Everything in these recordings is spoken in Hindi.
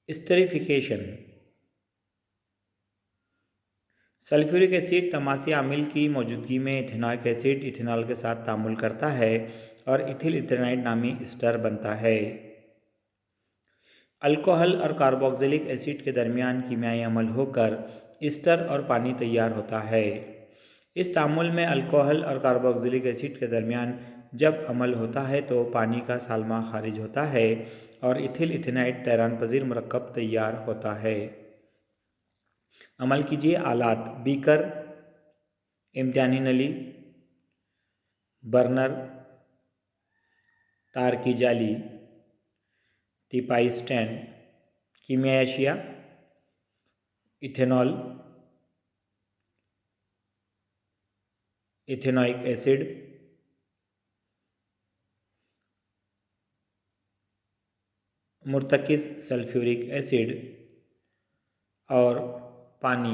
स्टेरिफिकेशन। सल्फ्यूरिक एसिड तमासी अम्ल की मौजूदगी में इथेनॉइक एसिड इथेनॉल के साथ तामुल करता है और इथिल इथेनाइड नामी एस्टर बनता है। अल्कोहल और कार्बोक्सिलिक एसिड के दरमियान कीमियाई अमल होकर एस्टर और पानी तैयार होता है। इस तामुल में अल्कोहल और कार्बोक्सिलिक एसिड के दरमियान जब अमल होता है तो पानी का साल्मा खारिज होता है और इथिल इथेनाइड तैरान पजीर मरकब तैयार होता है। अमल कीजिए। आलात: बीकर, इम्तिहानी नली, बर्नर, तार की जाली, टिपाई स्टैंड। कीमियाई अशिया: इथेनॉल, इथेनॉइक एसिड, मुर्तकिज़ सल्फ्यूरिक एसिड और पानी।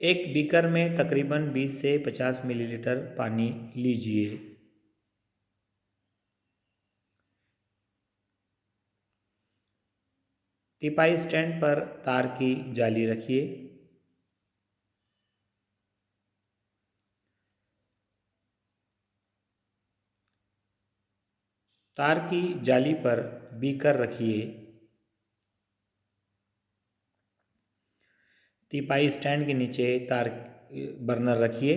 एक बीकर में तकरीबन 20 से 50 मिलीलीटर पानी लीजिए। टिपाई स्टैंड पर तार की जाली रखिए। तार की जाली पर बीकर रखिए। टिपाई स्टैंड के नीचे तार बर्नर रखिए।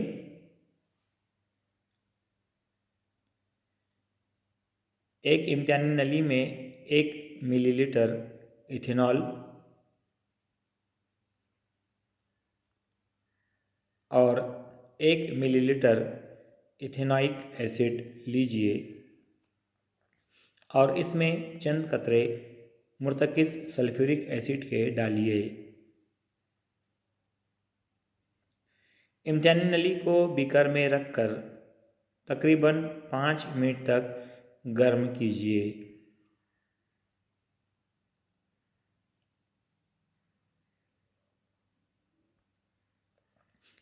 एक इम्तिहानी नली में 1 मिलीलीटर इथेनॉल और 1 मिलीलीटर इथेनॉइक एसिड लीजिए और इसमें चंद कतरे मुर्तकिज़ सल्फ्यूरिक एसिड के डालिए। इम्तिहानी नली को बीकर में रखकर तकरीबन 5 मिनट तक गर्म कीजिए।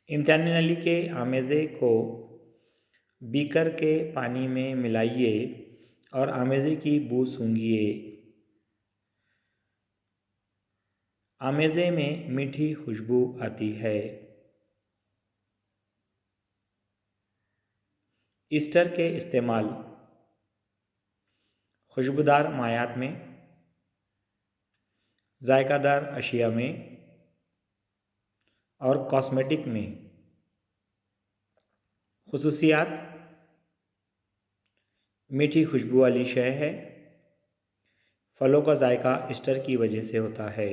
इम्तिहानी नली के आमेज़े को बीकर के पानी में मिलाइए और आमेज़े की बू सूंघिए। आमेज़े में मीठी खुशबू आती है। एस्टर के इस्तेमाल: खुशबूदार मायात में, जायकादार अशिया में और कॉस्मेटिक में। खुसूसियात: मीठी खुशबू वाली शय है। फलों का जायका एस्टर की वजह से होता है।